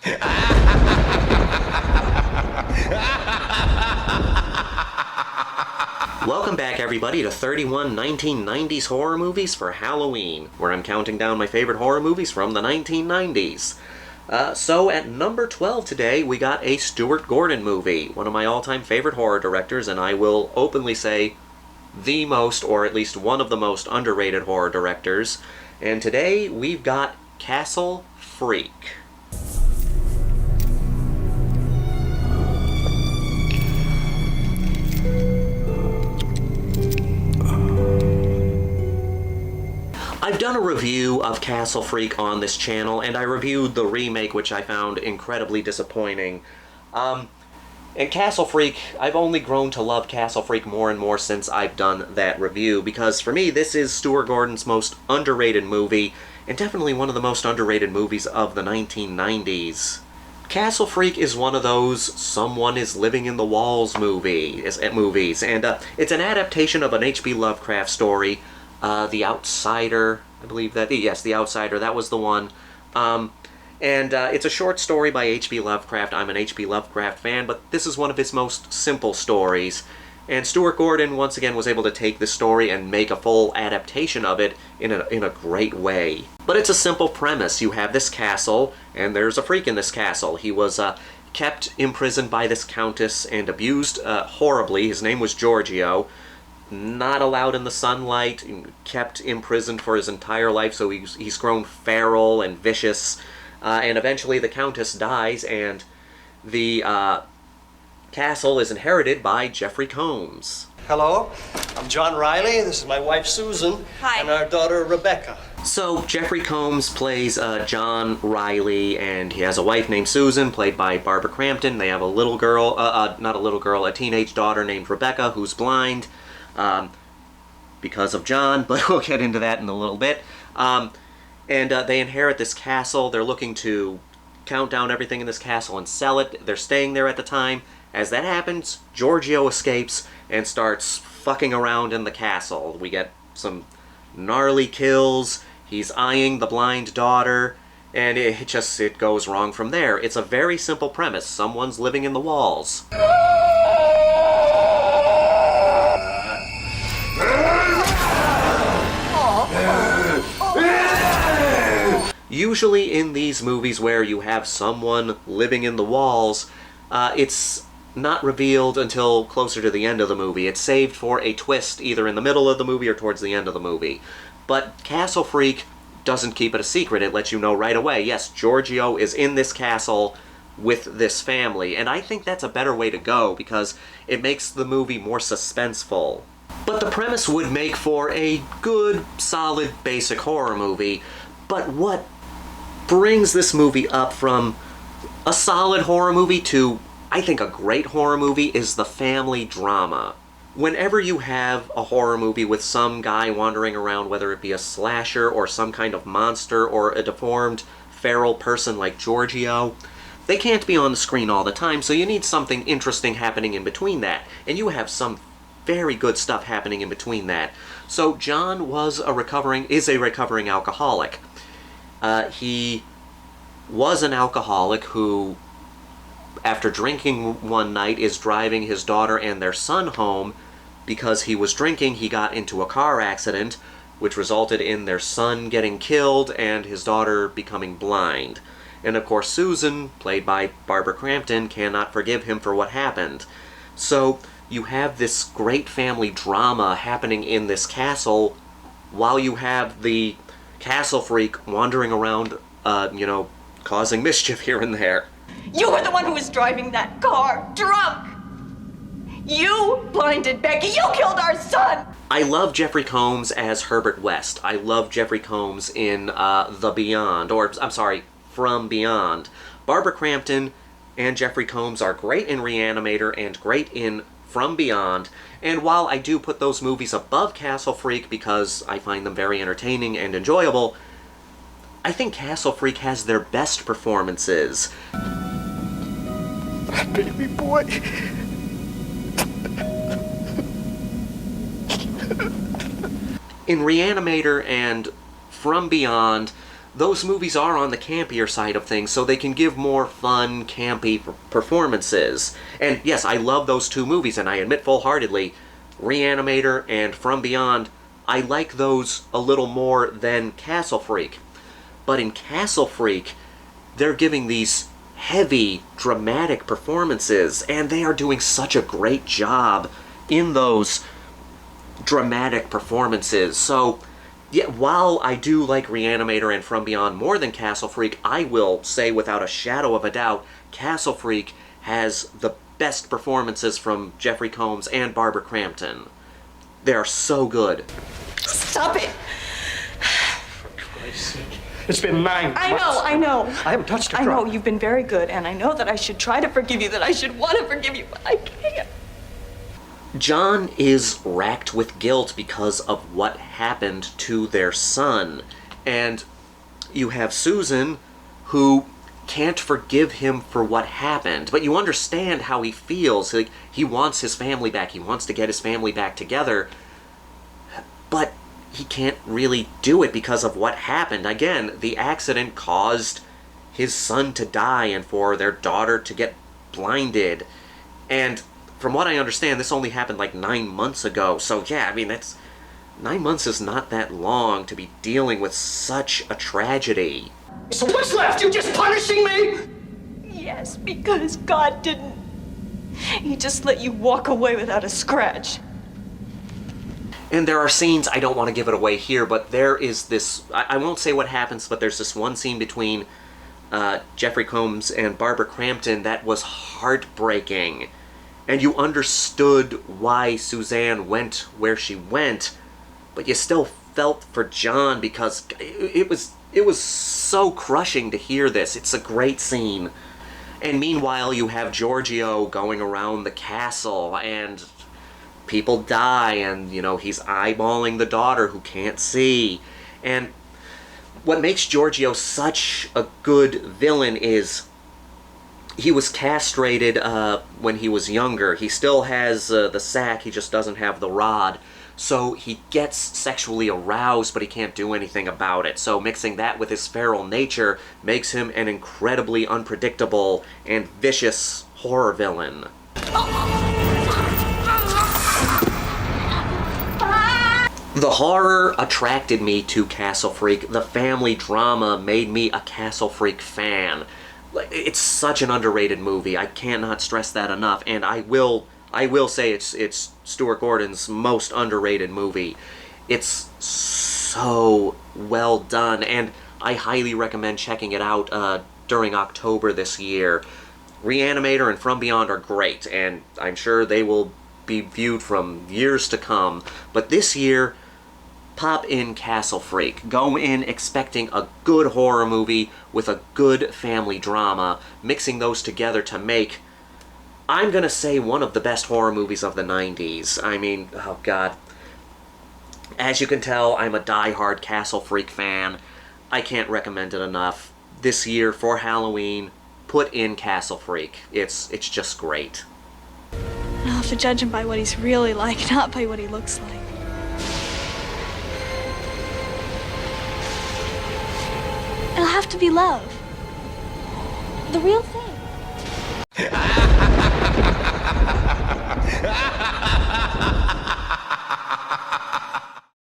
Welcome back, everybody, to 31 1990s horror movies for Halloween, where I'm counting down my favorite horror movies from the 1990s. So at number 12 today, we got a Stuart Gordon movie, one of my all-time favorite horror directors, and I will openly say the most, or at least one of the most underrated horror directors. And today, we've got Castle Freak. I've done a review of Castle Freak on this channel, and I reviewed the remake, which I found incredibly disappointing. And Castle Freak, I've only grown to love Castle Freak more and more since I've done that review, because for me, this is Stuart Gordon's most underrated movie, and definitely one of the most underrated movies of the 1990s. Castle Freak is one of those someone is living in the walls movies, and it's an adaptation of an H.P. Lovecraft story, The Outsider, I believe that, yes, The Outsider, that was the one. It's a short story by H.P. Lovecraft. I'm an H.P. Lovecraft fan, but this is one of his most simple stories. And Stuart Gordon, once again, was able to take this story and make a full adaptation of it in a great way. But it's a simple premise. You have this castle, and there's a freak in this castle. He was kept imprisoned by this countess and abused horribly. His name was Giorgio. Not allowed in the sunlight, kept imprisoned for his entire life, so he's grown feral and vicious. And eventually the Countess dies, and the castle is inherited by Jeffrey Combs. Hello, I'm John Riley. This is my wife Susan. Hi. And our daughter Rebecca. So Jeffrey Combs plays John Riley, and he has a wife named Susan, played by Barbara Crampton. They have a little girl, a teenage daughter named Rebecca, who's blind. Because of John, but we'll get into that in a little bit. They inherit this castle. They're looking to count down everything in this castle and sell it. They're staying there at the time. As that happens, Giorgio escapes and starts fucking around in the castle. We get some gnarly kills. He's eyeing the blind daughter, and it goes wrong from there. It's a very simple premise. Someone's living in the walls. Usually in these movies where you have someone living in the walls, it's not revealed until closer to the end of the movie. It's saved for a twist either in the middle of the movie or towards the end of the movie. But Castle Freak doesn't keep it a secret. It lets you know right away, yes, Giorgio is in this castle with this family. And I think that's a better way to go because it makes the movie more suspenseful. But the premise would make for a good, solid, basic horror movie. But what brings this movie up from a solid horror movie to, I think, a great horror movie is the family drama. Whenever you have a horror movie with some guy wandering around, whether it be a slasher or some kind of monster or a deformed feral person like Giorgio, they can't be on the screen all the time, so you need something interesting happening in between that. And you have some very good stuff happening in between that. So John is a recovering alcoholic. He was an alcoholic who, after drinking one night, is driving his daughter and their son home. Because he was drinking, he got into a car accident, which resulted in their son getting killed and his daughter becoming blind. And of course Susan, played by Barbara Crampton, cannot forgive him for what happened. So you have this great family drama happening in this castle while you have the Castle Freak wandering around, causing mischief here and there. You were the one who was driving that car, drunk! You blinded Becky! You killed our son! I love Jeffrey Combs as Herbert West. I love Jeffrey Combs in The Beyond, From Beyond. Barbara Crampton and Jeffrey Combs are great in Reanimator and great in From Beyond, and while I do put those movies above Castle Freak because I find them very entertaining and enjoyable, I think Castle Freak has their best performances. Baby boy. In Reanimator and From Beyond, those movies are on the campier side of things, so they can give more fun, campy performances. And yes, I love those two movies, and I admit full-heartedly, Reanimator and From Beyond, I like those a little more than Castle Freak. But in Castle Freak, they're giving these heavy, dramatic performances, and they are doing such a great job in those dramatic performances. So, yeah, while I do like Reanimator and From Beyond more than Castle Freak, I will say without a shadow of a doubt, Castle Freak has the best performances from Jeffrey Combs and Barbara Crampton. They are so good. Stop it! For Christ's sake. It's been 9 months. I know. I haven't touched a I drop. know, you've been very good, and I know that I should try to forgive you, that I should want to forgive you, but I can't. John is racked with guilt because of what happened to their son. And you have Susan, who can't forgive him for what happened. But you understand how he feels. Like, he wants his family back. He wants to get his family back together. But he can't really do it because of what happened. Again, the accident caused his son to die and for their daughter to get blinded. And from what I understand, this only happened like 9 months ago. So yeah, I mean, 9 months is not that long to be dealing with such a tragedy. So what's left? You just punishing me? Yes, because God didn't. He just let you walk away without a scratch. And there are scenes, I don't want to give it away here, but there is this, I won't say what happens, but there's this one scene between Jeffrey Combs and Barbara Crampton that was heartbreaking. And you understood why Suzanne went where she went, but you still felt for John because it was so crushing to hear this. It's a great scene. And meanwhile, you have Giorgio going around the castle, and people die, and, you know, he's eyeballing the daughter who can't see. And what makes Giorgio such a good villain is he was castrated when he was younger. He still has the sack, he just doesn't have the rod. So he gets sexually aroused, but he can't do anything about it. So mixing that with his feral nature makes him an incredibly unpredictable and vicious horror villain. The horror attracted me to Castle Freak. The family drama made me a Castle Freak fan. It's such an underrated movie. I cannot stress that enough. And I will say it's Stuart Gordon's most underrated movie. It's so well done, and I highly recommend checking it out during October this year. Reanimator and From Beyond are great, and I'm sure they will be viewed from years to come. But this year, pop in Castle Freak. Go in expecting a good horror movie with a good family drama, mixing those together to make, I'm gonna say, one of the best horror movies of the 90s. I mean, oh god. As you can tell, I'm a die-hard Castle Freak fan. I can't recommend it enough. This year, for Halloween, put in Castle Freak. It's just great. I'll have to judge him by what he's really like, not by what he looks like. It'll have to be love. The real thing.